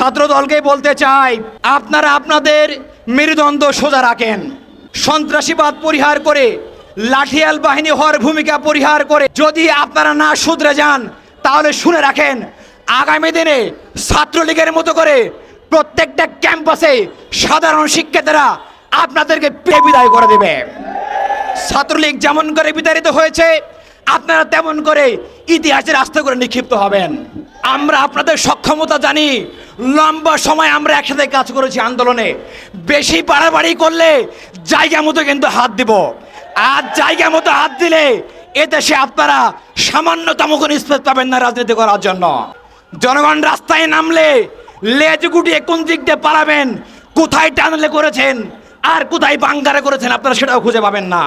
ছাত্র দলকে বলতে চাই, আপনারা আপনাদের মেরুদণ্ড সোজা রাখেন। সন্ত্রাসীবাদ পরিহার করে, লাঠিয়াল বাহিনী হওয়ার ভূমিকা পরিহার করে যদি আপনারা না শুধরে যান, তাহলে শুনে রাখেন, আগামী দিনে ছাত্রলীগের মতো করে প্রত্যেকটা ক্যাম্পাসে সাধারণ শিক্ষার্থীরা আপনাদেরকে পেয়ে বিদায় করে দেবে। ছাত্রলীগ যেমন করে বিতাড়িত হয়েছে, আপনারা তেমন করে ইতিহাসের আস্থা করে নিক্ষিপ্ত হবেন। আমরা আপনাদের সক্ষমতা জানি, লম্বা সময় আমরা একসাথে কাজ করেছি আন্দোলনে। বেশি বাড়াবাড়ি করলে জায়গা মতো কিন্তু হাত দিব, আর জায়গা মতো হাত দিলে এদেশে আপনারা সামান্যতম কোনো স্পেস পাবেন না রাজনীতি করার জন্য। জনগণ রাস্তায় নামলে লেজ গুটিয়ে কোন দিক দিয়ে পালাবেন, কোথায় টানলে করেছেন আর কোথায় বাঙ্গারে করেছেন আপনারা সেটাও খুঁজে পাবেন না।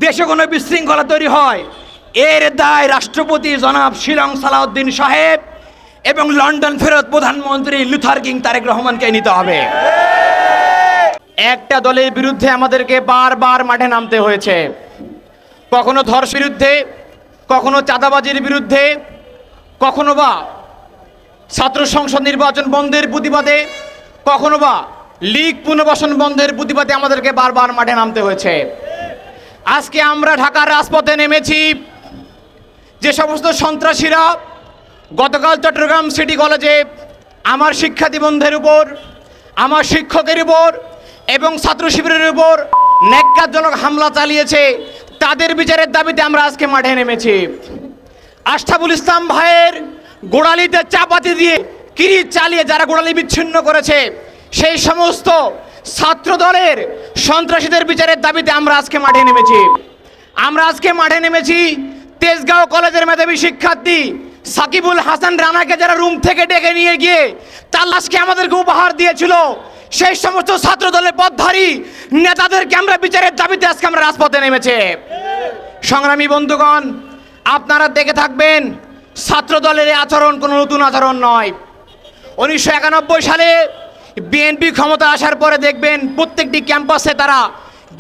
দেশে কোনো বিশৃঙ্খলা তৈরি হয়, এর দায় রাষ্ট্রপতি জনাব শিলং সালাউদ্দিন সাহেব এবং লন্ডন ফেরত প্রধানমন্ত্রী লুথার কিং তারেক রহমানকে নিতে হবে। একটা দলের বিরুদ্ধে আমাদেরকে বারবার মাঠে নামতে হয়েছে, কখনো ধর্ষণের বিরুদ্ধে, কখনো চাঁদাবাজির বিরুদ্ধে, কখনো বা ছাত্র সংসদ নির্বাচন বন্ধের প্রতিবাদে, কখনো বা লীগ পুনর্বাসন বন্ধের প্রতিবাদে আমাদেরকে বারবার মাঠে নামতে হয়েছে। আজকে আমরা ঢাকার রাজপথে নেমেছি। যে সমস্ত সন্ত্রাসীরা গতকাল চট্টগ্রাম সিটি কলেজে আমার শিক্ষার্থী বন্ধের উপর, আমার শিক্ষকের উপর এবং ছাত্র শিবিরের উপর ন্যাক্কারজনক হামলা চালিয়েছে, তাদের বিচারের দাবিতে আমরা আজকে মাঠে নেমেছি। আশরাফুল ইসলাম ভাইয়ের গোড়ালিতে চাপাতি দিয়ে কিরিচ চালিয়ে যারা গোড়ালি বিচ্ছিন্ন করেছে, সেই সমস্ত ছাত্র দলের সন্ত্রাসীদের বিচারের দাবিতে আমরা আজকে মাঠে নেমেছি। আমরা আজকে মাঠে নেমেছি তেজগাঁও কলেজের মেধাবী শিক্ষার্থী সাকিবুল হাসান রানাকে যারা রুম থেকে ডেকে নিয়ে গিয়ে তার লাশকে আমাদেরকে উপহার দিয়েছিল, সেই সমস্ত ছাত্র দলের পথধারী নেতাদেরকে আমরা বিচারের দাবিতে আজকে আমরা রাজপথে নেমেছে। সংগ্রামী বন্ধুগণ, আপনারা দেখে থাকবেন, ছাত্র দলের এই আচরণ কোনো নতুন আচরণ নয়। 1991 সালে বিএনপি ক্ষমতা আসার পরে দেখবেন প্রত্যেকটি ক্যাম্পাসে তারা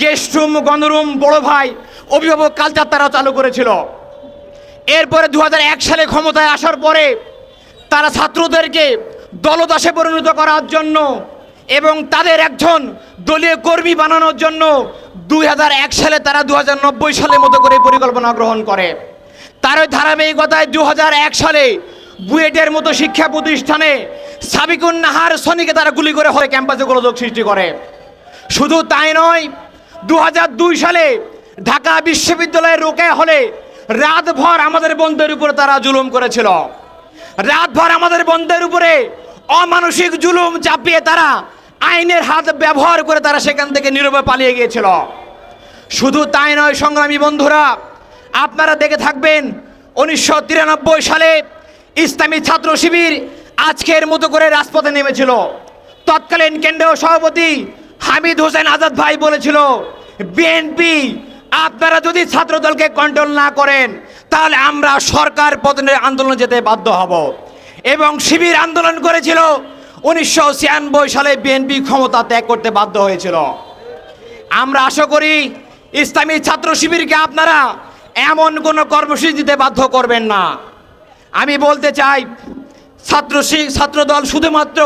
গেস্ট রুম, গণরুম, বড় ভাই, অভিভাবক কালচার তারা চালু করেছিল। এরপরে 2001 সালে ক্ষমতায় আসার পরে তারা ছাত্রদেরকে দলদাসে পরিণত করার জন্য এবং তাদের একজন দলীয় কর্মী বানানোর জন্য 2001 সালে তারা 2090 সালের মতো করে পরিকল্পনা গ্রহণ করে। তার ওই ধারাবাহিকতায় 2001 সালে বুয়েটের মতো শিক্ষা প্রতিষ্ঠানে সাবিকুন নাহার সনিকে তারা গুলি করে হলে ক্যাম্পাসে গোলযোগ সৃষ্টি করে। শুধু তাই নয়, 2002 সালে ঢাকা বিশ্ববিদ্যালয়ের রোকেয়া হলে রাতভর আমাদের বন্ধুদের উপরে তারা জুলুম করেছিল। রাতভর আমাদের বন্ধুদের উপরে অমানসিক জুলুম চাপিয়ে তারা আইনের হাত ব্যবহার করে তারা সেখান থেকে নীরবে পালিয়ে গিয়েছিল। শুধু তাই নয় সংগ্রামী বন্ধুরা, আপনারা দেখে থাকবেন 1993 সালে ইসলামী ছাত্র শিবির আজকের মতো করে রাজপথে নেমেছিল। তৎকালীন কেন্দ্রীয় সভাপতি হামিদ হোসেন আজাদ ভাই বলেছিল, বিএনপি আপনারা যদি ছাত্র দলকে কন্ট্রোল না করেন তাহলে আমরা সরকার পতনের আন্দোলনে যেতে বাধ্য হব। এবং শিবির আন্দোলন করেছিল। 1996 সালে বিএনপি ক্ষমতা ত্যাগ করতে বাধ্য হয়েছিল। আমরা আশা করি ইসলামী ছাত্র শিবিরকে আপনারা এমন কোনো কর্মসূচি দিতে বাধ্য করবেন না। আমি বলতে চাই, ছাত্র দল শুধুমাত্র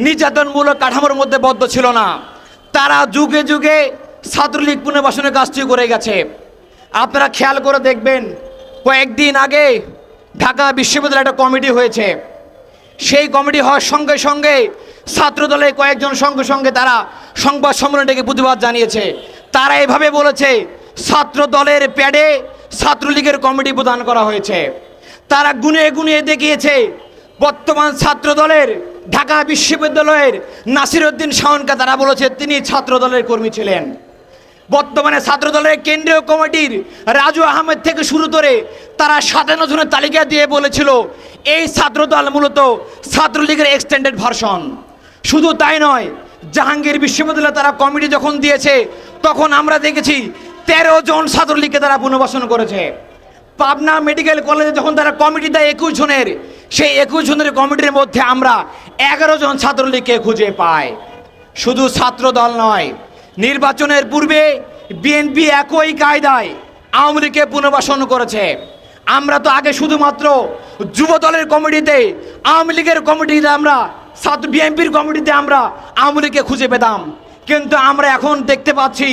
নির্যাতনমূলক কাঠামোর মধ্যে বদ্ধ ছিল না, তারা যুগে যুগে ছাত্রলীগ পুনর্বাসনের কাজটি করে গেছে। আপনারা খেয়াল করে দেখবেন, কয়েকদিন আগে ঢাকা বিশ্ববিদ্যালয়ে একটা কমিটি হয়েছে। সেই কমিটি হওয়ার সঙ্গে সঙ্গে ছাত্র দলের কয়েকজন সঙ্গে সঙ্গে তারা সংবাদ সম্মেলন ডেকে প্রতিবাদ জানিয়েছে। তারা এভাবে বলেছে, ছাত্র দলের প্যাডে ছাত্রলীগের কমিটি প্রদান করা হয়েছে। তারা গুনিয়ে গুনিয়ে দেখিয়েছে বর্তমান ছাত্র দলের ঢাকা বিশ্ববিদ্যালয়ের নাসির উদ্দিন শাওনকে তারা বলেছে তিনি ছাত্র দলের কর্মী ছিলেন। বর্তমানে ছাত্র দলের কেন্দ্রীয় কমিটির রাজু আহমেদ থেকে শুরু করে তারা 57 জনের তালিকা দিয়ে বলেছিল এই ছাত্র দল মূলত ছাত্রলীগের এক্সটেন্ডেড ভার্সন। শুধু তাই নয়, জাহাঙ্গীর বিশ্ববিদ্যালয়ে তারা কমিটি যখন দিয়েছে তখন আমরা দেখেছি 13 জন ছাত্রলীগকে তারা পুনর্বাসন করেছে। পাবনা মেডিকেল কলেজে যখন তারা কমিটি দেয় 21 জনের, সেই 21 জনের কমিটির মধ্যে আমরা 11 জন ছাত্রলীগকে খুঁজে পাই। শুধু ছাত্র দল নয়, নির্বাচনের পূর্বে বিএনপি একই কায়দায় আওয়ামী লীগকে পুনর্বাসন করেছে। আমরা তো আগে শুধুমাত্র যুব দলের কমিটিতে, আওয়ামী লীগের কমিটিতে, আমরা ছাত্র বিএনপির কমিটিতে আমরা আওয়ামী লীগকে খুঁজে পেতাম, কিন্তু আমরা এখন দেখতে পাচ্ছি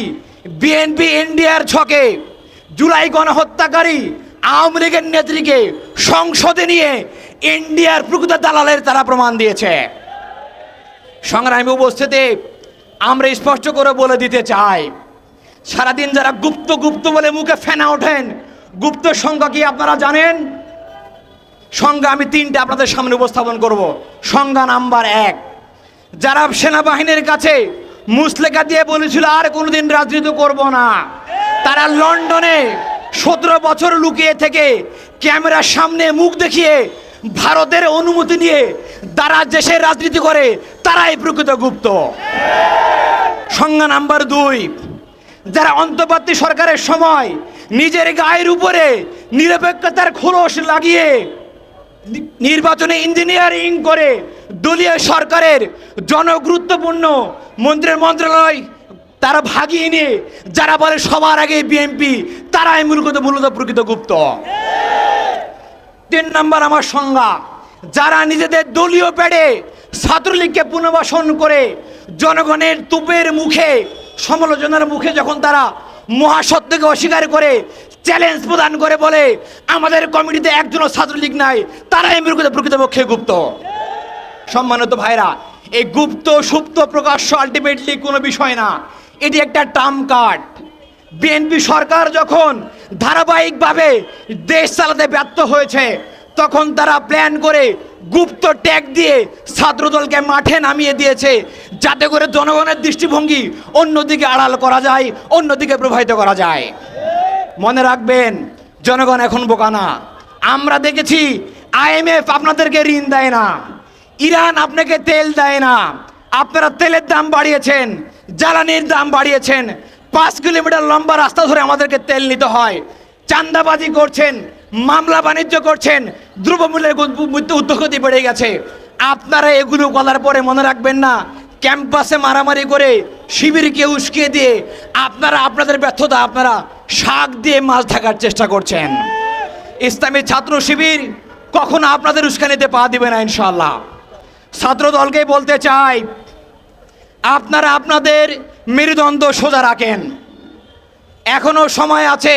বিএনপি ইন্ডিয়ার ছকে জুলাই গণহত্যাকারী আওয়ামী লীগের নেত্রীকে সংসদে নিয়ে ইন্ডিয়ার প্রকৃত দালালের তারা প্রমাণ দিয়েছে। সংগ্রামী উপস্থিতি, আমরা স্পষ্ট করে বলে দিতে চাই, সারাদিন যারা গুপ্ত গুপ্ত বলে মুখে ফেনা ওঠেন, গুপ্ত সংখ্যা কি আপনারা জানেন? সংজ্ঞা আমি 3টে আপনাদের সামনে উপস্থাপন করব। সংজ্ঞা নাম্বার 1, যারা সেনাবাহিনীর কাছে মুসলেখা দিয়ে বলেছিল আর কোনোদিন রাজনীতি করব না, তারা লন্ডনে 17 বছর লুকিয়ে থেকে ক্যামেরার সামনে মুখ দেখিয়ে ভারতের অনুমতি নিয়ে তারা দেশের রাজনীতি করে, তারাই প্রকৃত গুপ্ত। সংজ্ঞা নাম্বার 2, যারা অন্তর্বর্তী সরকারের সময় নিজের গায়ের উপরে নিরপেক্ষতার খোলস লাগিয়ে নির্বাচনে ইঞ্জিনিয়ারিং করে দলীয় সরকারের জনগুরুত্বপূর্ণ মন্ত্রণালয় তারা ভাগিয়ে নিয়ে যারা বলে সবার আগে বিএনপি, তারাই মূলত প্রকৃত গুপ্ত। 3 নম্বর আমার সংজ্ঞা, যারা নিজেদের দলীয় প্যাডে ছাত্রলীগকে পুনর্বাসন করে জনগণের তুপের মুখে, সমালোচনার মুখে যখন তারা মহাসত্যকে অস্বীকার করে চ্যালেঞ্জ প্রদান করে বলে আমাদের কমিটিতে একজনও ছাত্রলীগ নাই, তারাই প্রকৃতপক্ষে গুপ্ত। সম্মানিত ভাইরা, এই গুপ্ত সুপ্ত প্রকাশ্য আলটিমেটলি কোনো বিষয় না, এটি একটা টার্ম কার্ড। বিএনপি সরকার যখন ধারাবাহিকভাবে দেশ চালাতে ব্যর্থ হয়েছে, তখন তারা প্ল্যান করে গুপ্ত ট্যাগ দিয়ে ছাত্রদলকে মাঠে নামিয়ে দিয়েছে, যাতে করে জনগণের দৃষ্টিভঙ্গি অন্যদিকে আড়াল করা যায়, অন্যদিকে প্রবাহিত করা যায়। মনে রাখবেন, জনগণ এখন বোকা না। আমরা দেখেছি IMF আপনাদেরকে ঋণ দেয় না, ইরান আপনাকে তেল দেয় না, আপনারা তেলের দাম বাড়িয়েছেন, জ্বালানির দাম বাড়িয়েছেন, 5 কিলোমিটার লম্বা রাস্তা ধরে আমাদেরকে তেল নিতে হয়, চাঁদাবাজি করছেন, মামলা বাণিজ্য করছেন, দ্রব্যমূল্যের ঊর্ধ্বগতি বেড়ে গেছে। আপনারা এগুলো বলার পরে মনে রাখবেন না, ক্যাম্পাসে মারামারি করে শিবিরকে উস্কিয়ে দিয়ে আপনারা আপনাদের ব্যর্থতা আপনারা শাক দিয়ে মাছ ঢাকার চেষ্টা করছেন। ইসলামী ছাত্র শিবির কখনো আপনাদের উস্কানিতে পা দিবে না ইনশাআল্লাহ। ছাত্র দলকে বলতে চাই, আপনারা আপনাদের মেরুদণ্ড সোজা রাখেন, এখনো সময় আছে।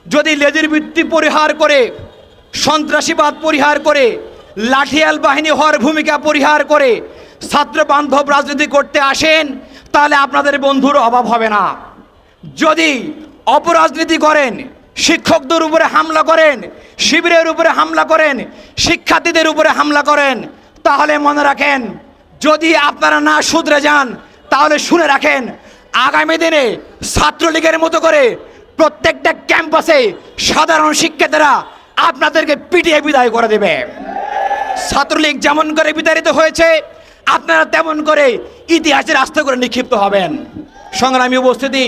যদি লেজের বৃত্তি পরিহার করে, সন্ত্রাসীবাদ পরিহার করে, লাঠিয়াল বাহিনী হওয়ার ভূমিকা পরিহার করে ছাত্র বান্ধব রাজনীতি করতে আসেন, তাহলে আপনাদের বন্ধুর অভাব হবে না। যদি অপরাজনীতি করেন, শিক্ষকদের উপরে হামলা করেন, শিবিরের উপরে হামলা করেন, শিক্ষার্থীদের উপরে হামলা করেন, তাহলে মনে রাখেন, যদি আপনারা না শুধরে যান, তাহলে শুনে রাখেন, আগামী দিনে ছাত্রলীগের মতো করে প্রত্যেকটা ক্যাম্পাসে সাধারণ শিক্ষার্থীরা আপনাদেরকে পিটিয়ে বিদায় করে দেবে। ছাত্রলীগ যেমন করে বিতাড়িত হয়েছে, আপনারা তেমন করে ইতিহাসের আস্থা করে নিক্ষিপ্ত হবেন। সংগ্রামী উপস্থিতি,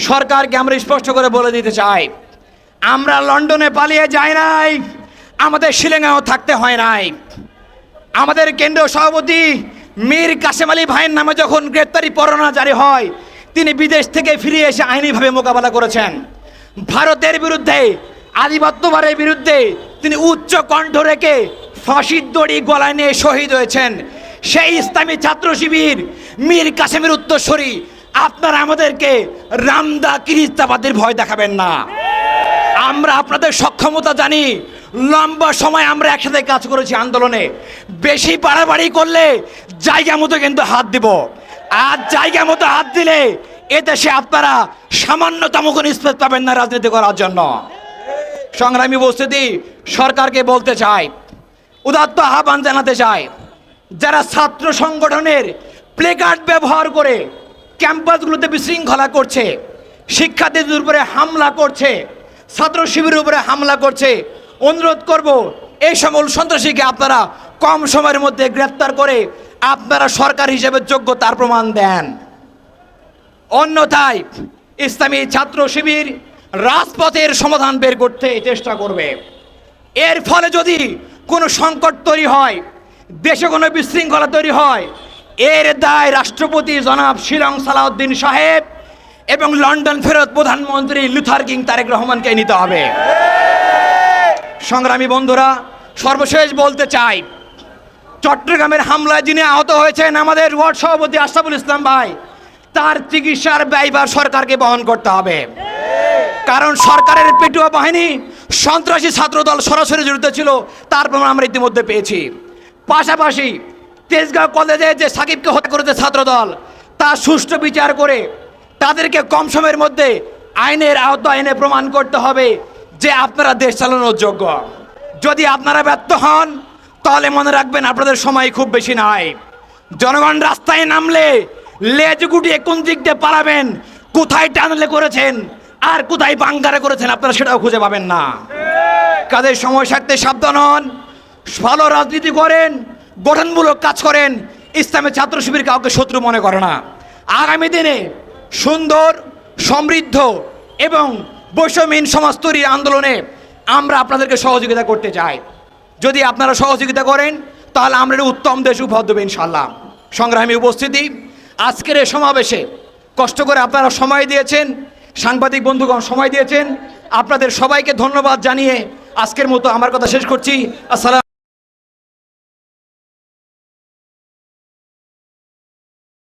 সরকারকে আমরা স্পষ্ট করে বলে দিতে চাই, আমরা লন্ডনে পালিয়ে যাই নাই, আমাদের শিলংয়েও থাকতে হয় নাই। আমাদের কেন্দ্রীয় সভাপতি মীর কাসেম আলী ভাইয়ের নামে যখন গ্রেপ্তারি পরোয়ানা জারি হয়, তিনি বিদেশ থেকে ফিরে এসে আইনিভাবে মোকাবেলা করেছেন। ভারতের বিরুদ্ধে, আধিপত্যবাদের বিরুদ্ধে তিনি উচ্চ কণ্ঠ রেখে ফাঁসির দড়ি গলায় নিয়ে শহীদ হয়েছেন। সেই ইসলামী ছাত্র শিবির মীর কাসেমের উত্তরসূরি, আপনারা আমাদেরকে রামদা কিরিস্তাবাদের ভয় দেখাবেন না। আমরা আপনাদের সক্ষমতা জানি, লম্বা সময় আমরা একসাথে কাজ করেছি আন্দোলনে। বেশি বাড়াবাড়ি করলে জায়গা মতো কিন্তু হাত দিব, আর জায়গা মতো হাত দিলে এদেশে আপনারা সামান্যতম কোনো স্পেস পাবেন না রাজনীতি করার জন্য। সংগ্রামী উপস্থিতি, সরকারকে বলতে চাই, উদাত্ত আহ্বান জানাতে চাই, যারা ছাত্র সংগঠনের প্লেকার্ড ব্যবহার করে ক্যাম্পাসগুলোতে বিশৃঙ্খলা করছে, শিক্ষার্থীদের উপরে হামলা করছে, ছাত্র শিবিরের উপরে হামলা করছে, অনুরোধ করব এই সমস্ত সন্ত্রাসীকে আপনারা কম সময়ের মধ্যে গ্রেফতার করে আপনারা সরকার হিসেবে যোগ্য তার প্রমাণ দেন। অন্যথায় ইসলামী ছাত্র শিবির রাজপথের সমাধান বের করতে চেষ্টা করবে। এর ফলে যদি কোনো সংকট তৈরি হয়, দেশে কোনো বিশৃঙ্খলা তৈরি হয়, এর দায় রাষ্ট্রপতি জনাব শিলং সালাউদ্দিন সাহেব এবং লন্ডন ফেরত প্রধানমন্ত্রী লুথার কিং তারেক রহমানকে নিতে হবে। সংগ্রামী বন্ধুরা, সর্বশেষ বলতে চাই, চট্টগ্রামের হামলায় যিনি আহত হয়েছেন আমাদের ওয়ার্ড সভাপতি আশরাফুল ইসলাম ভাই, তার চিকিৎসার ব্যয়ভার সরকারকে বহন করতে হবে। কারণ সরকারের পেটুয়া বাহিনী সন্ত্রাসী ছাত্রদল সরাসরি জড়িত ছিল, তার প্রমাণ আমরা ইতিমধ্যে পেয়েছি। পাশাপাশি তেজগাঁও কলেজে যে সাকিবকে হত্যা করেছে ছাত্রদল, তা সুষ্ঠু বিচার করে তাদেরকে কম সময়ের মধ্যে আইনের আওতায় এনে প্রমাণ করতে হবে যে আপনারা দেশ চালানোর যোগ্য। যদি আপনারা ব্যর্থ হন তাহলে মনে রাখবেন আপনাদের সময় খুব বেশি নাই। জনগণ রাস্তায় নামলে লেজ গুটিয়ে কোন দিক দিয়ে পালাবেন, কোথায় টানলে করেছেন আর কোথায় বাঙ্গারে করেছেন আপনারা সেটাও খুঁজে পাবেন না। কাজের সময় থাকতে সাবধান হন, ভালো রাজনীতি করেন, গঠনমূলক কাজ করেন। ইসলামের ছাত্র শিবির কাউকে শত্রু মনে করে না। আগামী দিনে সুন্দর, সমৃদ্ধ এবং বৈষম্যহীন সমাজ তৈরির আন্দোলনে আমরা আপনাদেরকে সহযোগিতা করতে চাই। যদি আপনারা সহযোগিতা করেন তাহলে আমরা একটা উত্তম দেশ উপহার দেবো ইনশাল্লাহ। সংগ্রামী উপস্থিতি, আজকের এই সমাবেশে কষ্ট করে আপনারা সময় দিয়েছেন, সাংবাদিক বন্ধুগণ সময় দিয়েছেন, আপনাদের সবাইকে ধন্যবাদ জানিয়ে আজকের মতো আমার কথা শেষ করছি। আসসালাম।